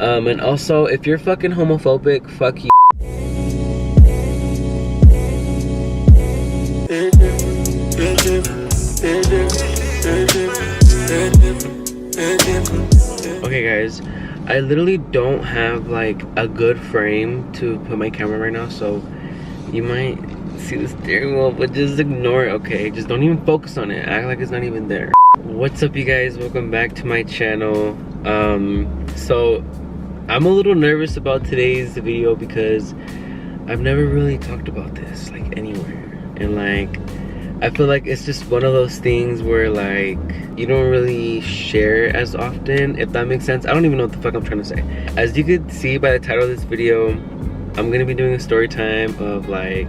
And also, if you're fucking homophobic, fuck you. Okay guys, I literally don't have like a good frame to put my camera right now, so you might see the steering wheel, but just ignore it, okay? Just don't even focus on it, act like it's not even there. What's up you guys, welcome back to my channel. So I'm a little nervous about today's video because I've never really talked about this like anywhere, and like I feel like it's just one of those things where like you don't really share as often, if that makes sense. I don't even know what the fuck I'm trying to say. As you could see by the title of this video, I'm gonna be doing a story time of like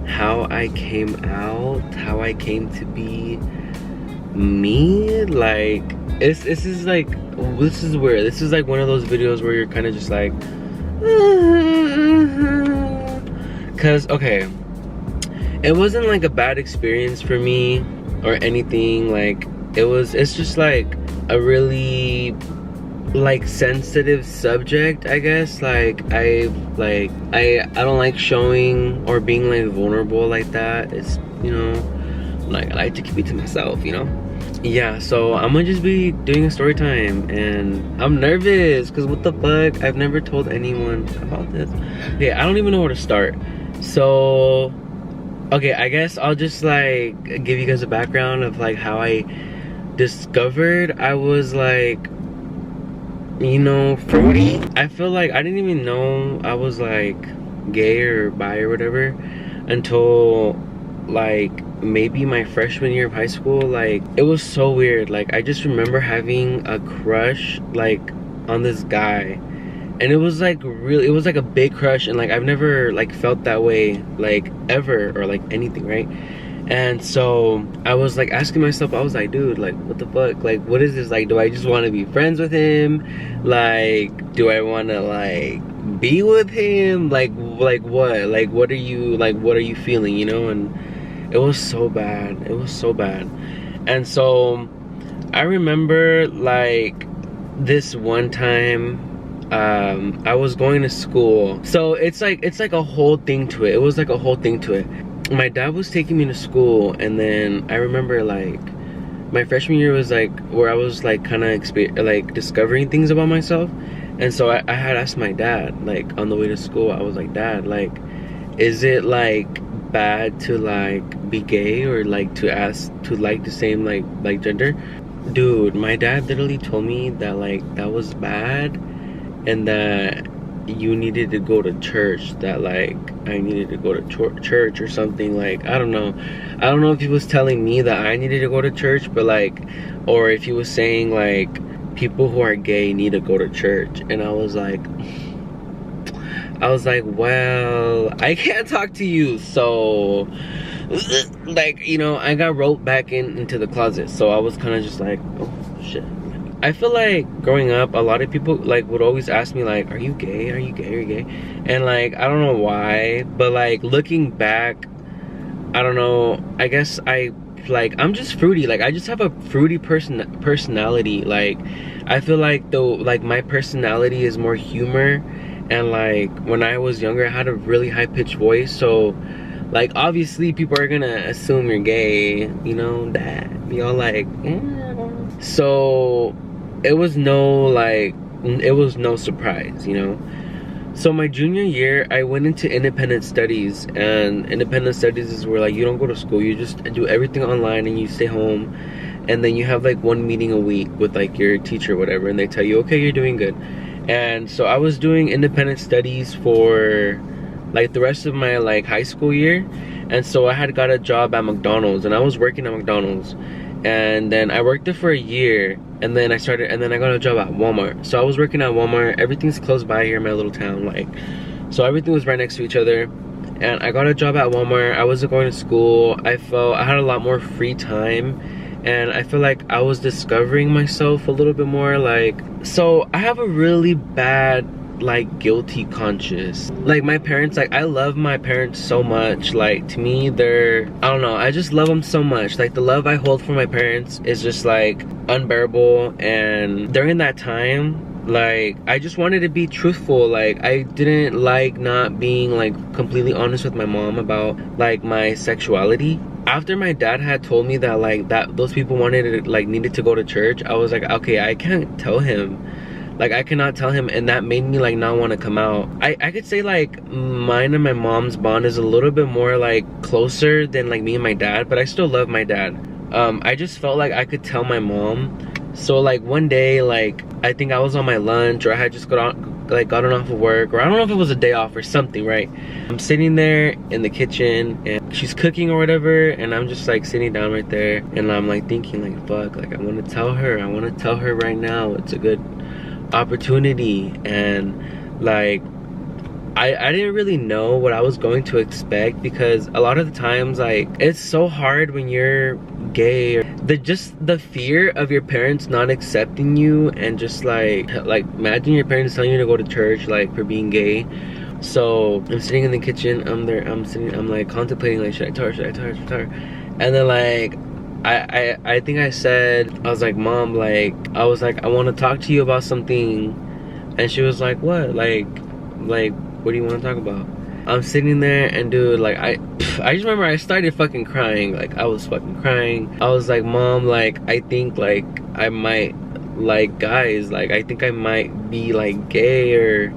how I came out, how I came to be me. Like this is like, this is weird. This is like one of those videos where you're kind of just like cause okay, it wasn't like a bad experience for me or anything. Like it's just like a really like sensitive subject, I guess. Like I don't like showing or being like vulnerable like that. It's, you know, like I like to keep it to myself, you know. Yeah, so I'm gonna just be doing a story time, and I'm nervous because what the fuck, I've never told anyone about this. Okay, I don't even know where to start. So okay, I guess I'll just like give you guys a background of like how I discovered I was like, you know, fruity. I feel like I didn't even know I was like gay or bi or whatever until like maybe my freshman year of high school. Like it was so weird. Like I just remember having a crush like on this guy, and it was like really, it was like a big crush, and like I've never like felt that way like ever or like anything, right? And so I was like asking myself, I was like, dude, like what the fuck, like what is this? Like do I just want to be friends with him? Like do I want to like be with him? Like what? Like what are you feeling, you know? And it was so bad, it was so bad. And so I remember like this one time I was going to school. So it's like a whole thing to it. It was like a whole thing to it. My dad was taking me to school, and then I remember like my freshman year was like where I was like kind of like discovering things about myself. And so I had asked my dad, like on the way to school, I was like, Dad, like is it like bad to like be gay or like to ask to like the same like gender? Dude, my dad literally told me that like that was bad, and that you needed to go to church, that like I needed to go to church or something. Like I don't know if he was telling me that I needed to go to church, but like, or if he was saying like people who are gay need to go to church. And I was like, well, I can't talk to you, so like, you know, I got roped back into the closet. So I was kind of just like, oh shit. I feel like growing up, a lot of people like would always ask me like, are you gay? Are you gay? Are you gay? And like, I don't know why, but like looking back, I don't know, I guess I'm just fruity. Like I just have a fruity personality. Like I feel like though, like my personality is more humor, and like when I was younger I had a really high-pitched voice, so like obviously people are gonna assume you're gay, you know, that y'all like, yeah. So it was no surprise, you know. So my junior year I went into independent studies, and independent studies is where like you don't go to school, you just do everything online and you stay home, and then you have like one meeting a week with like your teacher or whatever, and they tell you, okay, you're doing good. And so I was doing independent studies for like the rest of my like high school year. And so I had got a job at McDonald's, and I was working at McDonald's, and then I worked there for a year, and then I got a job at Walmart. So I was working at Walmart. Everything's close by here in my little town, like, so everything was right next to each other. And I got a job at Walmart. I wasn't going to school. I felt I had a lot more free time, and I feel like I was discovering myself a little bit more. Like, so I have a really bad like guilty conscience. Like my parents, like I love my parents so much. Like to me, they're, I don't know, I just love them so much. Like the love I hold for my parents is just like unbearable. And during that time, like I just wanted to be truthful. Like I didn't like not being like completely honest with my mom about like my sexuality. After my dad had told me that like that those people wanted to like needed to go to church, I was like, okay, I can't tell him. Like I cannot tell him, and that made me like not want to come out. I could say like mine and my mom's bond is a little bit more like closer than like me and my dad, but I still love my dad. I just felt like I could tell my mom. So like one day, like I think I was on my lunch, or I had just gotten off of work, or I don't know if it was a day off or something, right? I'm sitting there in the kitchen and she's cooking or whatever, and I'm just like sitting down right there, and I'm like thinking like, fuck, like I want to tell her right now. It's a good opportunity. And like I didn't really know what I was going to expect, because a lot of the times like it's so hard when you're gay, or just the fear of your parents not accepting you, and just like imagine your parents telling you to go to church like for being gay. So I'm sitting in the kitchen, I'm like contemplating like, should I tell her? And then like I think I was like, Mom, like I was like, I want to talk to you about something. And she was like, what? Like what do you want to talk about? I'm sitting there, and dude, like I just remember I started fucking crying. Like I was fucking crying. I was like, Mom, like I think like I might like guys, like I think I might be like gay or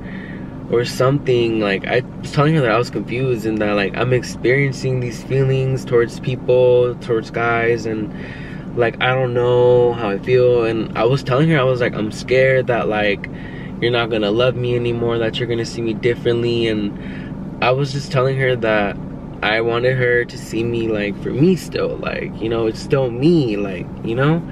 something. Like I was telling her that I was confused, and that like I'm experiencing these feelings towards people, towards guys, and like I don't know how I feel. And I was telling her, I was like, I'm scared that like you're not gonna love me anymore, that you're gonna see me differently. And I was just telling her that I wanted her to see me like for me still, like, you know, it's still me, like, you know.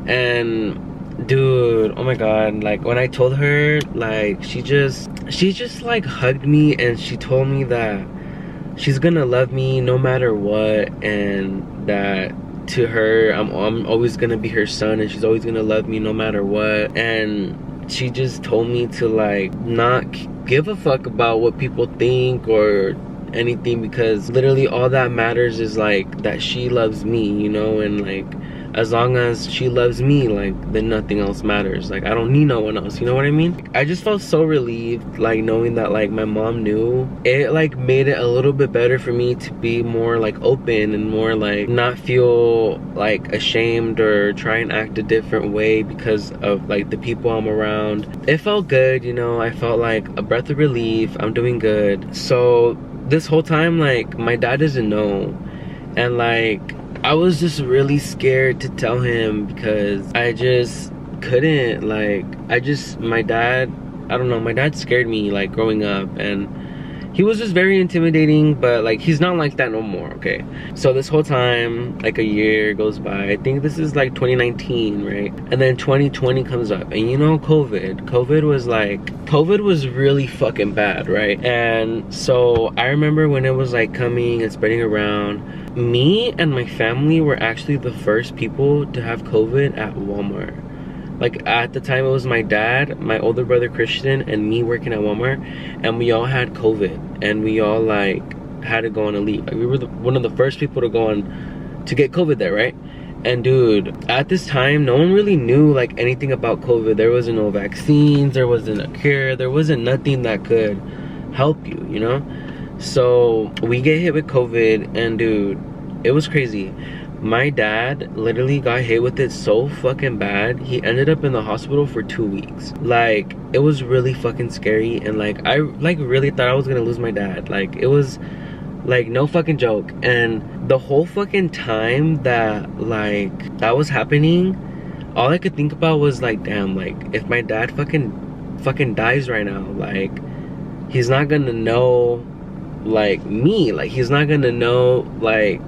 And dude, oh my god, like when I told her, like she just like hugged me, and she told me that she's gonna love me no matter what, and that to her I'm always gonna be her son, and she's always gonna love me no matter what. And she just told me to like not give a fuck about what people think or anything, because literally all that matters is like that she loves me, you know. And like as long as she loves me, like then nothing else matters. Like I don't need no one else, you know what I mean? I just felt so relieved, like knowing that like my mom knew. It like made it a little bit better for me to be more like open, and more like not feel like ashamed or try and act a different way because of like the people I'm around. It felt good, you know. I felt like a breath of relief. I'm doing good. So this whole time, like my dad doesn't know, and like I was just really scared to tell him, because I just couldn't, like my dad, I don't know, my dad scared me like growing up, and he was just very intimidating. But like he's not like that no more, okay? So this whole time, like a year goes by. I think this is like 2019, right? And then 2020 comes up, and you know, COVID was really fucking bad, right? And so I remember when it was like coming and spreading around, me and my family were actually the first people to have COVID at Walmart. Like at the time, it was my dad, my older brother Christian, and me working at Walmart, and we all had COVID, and we all like had to go on a leave. Like we were one of the first people to go on to get COVID there, right? And dude, at this time, no one really knew like anything about COVID. There wasn't no vaccines, there wasn't a cure, there wasn't nothing that could help you, you know? So we get hit with COVID, and dude, it was crazy. My dad literally got hit with it so fucking bad, he ended up in the hospital for 2 weeks. Like it was really fucking scary, and like I like really thought I was gonna lose my dad. Like it was like no fucking joke. And the whole fucking time that like that was happening, all I could think about was like, damn, like if my dad fucking dies right now, like he's not gonna know like me, like he's not gonna know like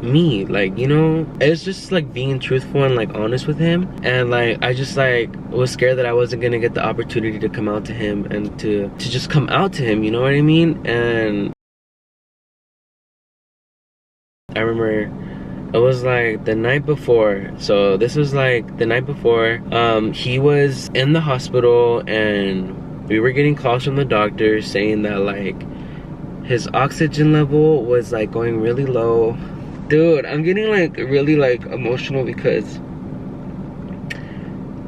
me, like, you know. It's just like being truthful and like honest with him. And like I just like was scared that I wasn't gonna get the opportunity to come out to him, and to just come out to him, you know what I mean? And I remember it was like the night before, so this was like the night before, he was in the hospital, and we were getting calls from the doctor saying that like his oxygen level was like going really low. Dude, I'm getting like really like emotional, because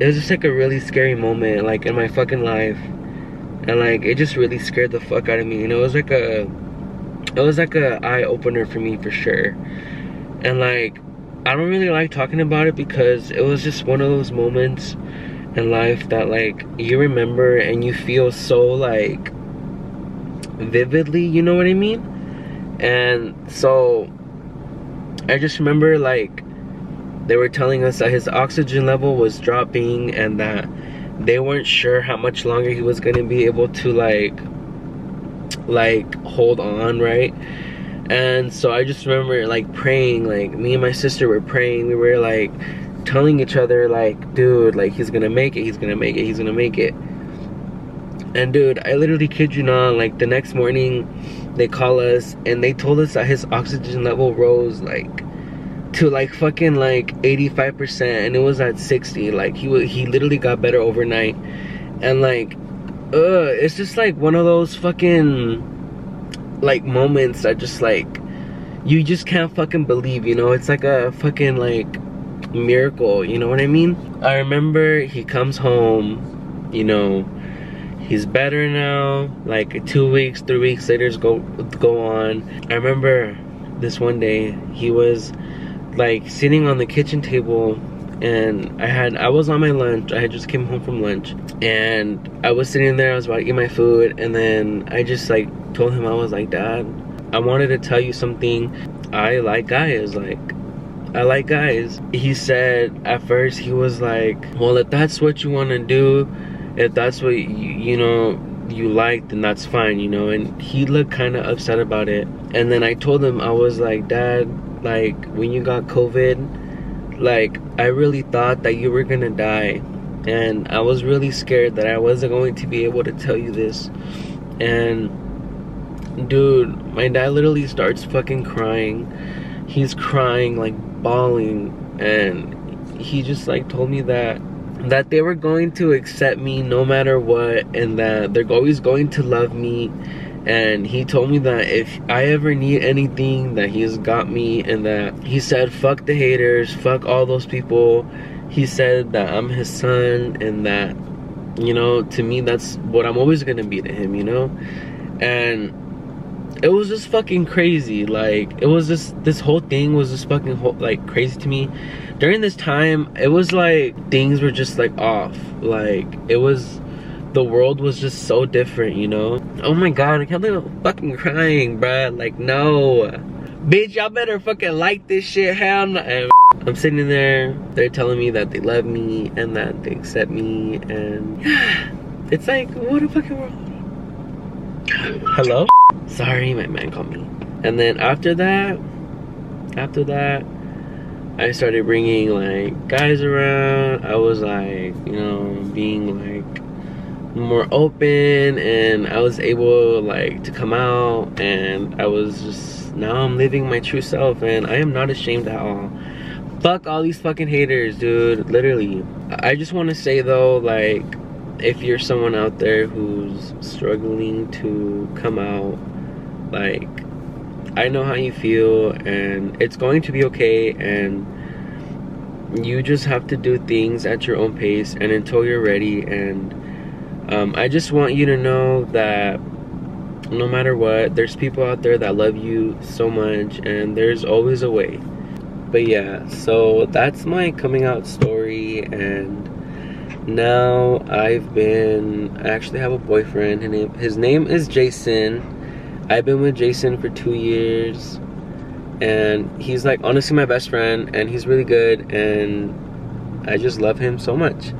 it was just like a really scary moment, like in my fucking life. And like it just really scared the fuck out of me. And it was like a eye opener for me, for sure. And like I don't really like talking about it because it was just one of those moments in life that like you remember and you feel so like vividly, you know what I mean? And so I just remember like they were telling us that his oxygen level was dropping and that they weren't sure how much longer he was gonna be able to like hold on, right? And so I just remember like praying, like me and my sister were praying. We were like telling each other like, dude, like he's gonna make it, he's gonna make it, he's gonna make it. And dude, I literally kid you not, like the next morning they call us and they told us that his oxygen level rose like to like fucking like 85%, and it was at 60. Like he literally got better overnight. And like it's just like one of those fucking like moments that just like you just can't fucking believe, you know? It's like a fucking like miracle, you know what I mean? I remember he comes home, you know, he's better now. Like 2 weeks, 3 weeks later go on. I remember this one day he was like sitting on the kitchen table, and I was on my lunch. I had just came home from lunch, and I was sitting there. I was about to eat my food, and then I just like told him, I was like, Dad, I wanted to tell you something. I like guys. Like I like guys. He said at first, he was like, well, if that's what you want to do, if that's what you know you like, then that's fine, you know. And he looked kind of upset about it. And then I told him, I was like, Dad, like when you got COVID, like I really thought that you were gonna die, and I was really scared that I wasn't going to be able to tell you this. And dude, my dad literally starts fucking crying. He's crying, like bawling, and he just like told me that they were going to accept me no matter what, and that they're always going to love me. And he told me that if I ever need anything, that he's got me. And that he said, fuck the haters, fuck all those people. He said that I'm his son, and that, you know, to me that's what I'm always gonna be to him, you know. And it was just fucking crazy. Like it was just, this whole thing was just fucking like crazy to me. During this time, it was like things were just like off. Like it was, the world was just so different, you know. Oh my god, I can't believe I'm fucking crying, bruh. Like no, bitch, y'all better fucking like this shit. Hell no. And I'm sitting there, they're telling me that they love me and that they accept me, and it's like, what a fucking world. Hello? Sorry, my man called me. And then after that, I started bringing like guys around. I was like, you know, being like more open, and I was able like to come out, and I was just, now I'm living my true self, and I am not ashamed at all. Fuck all these fucking haters, dude. Literally. I just want to say though, like, if you're someone out there who's struggling to come out, like, I know how you feel, and it's going to be okay, and you just have to do things at your own pace and until you're ready. And I just want you to know that no matter what, there's people out there that love you so much, and there's always a way. But yeah, so that's my coming out story. And now I actually have a boyfriend. His name is Jason. I've been with Jason for 2 years, and he's like honestly my best friend, and he's really good, and I just love him so much.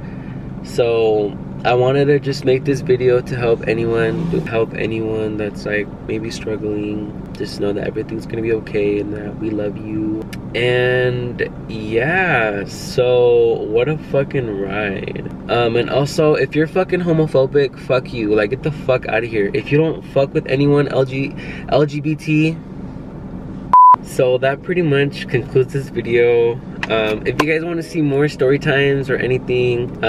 So I wanted to just make this video to help anyone that's like maybe struggling. Just know that everything's gonna be okay, and that we love you. And yeah, so what a fucking ride. And also, if you're fucking homophobic, fuck you. Like, get the fuck out of here. If you don't fuck with anyone LGBT. So that pretty much concludes this video. If you guys want to see more story times or anything,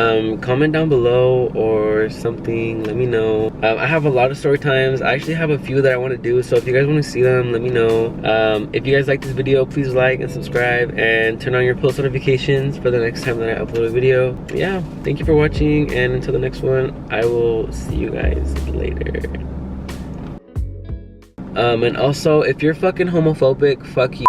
comment down below or something. Let me know. I have a lot of story times. I actually have a few that I want to do, so if you guys want to see them, let me know. If you guys like this video, please like and subscribe and turn on your post notifications for the next time that I upload a video. Yeah, thank you for watching, and until the next one, I will see you guys later. And also, if you're fucking homophobic, fuck you.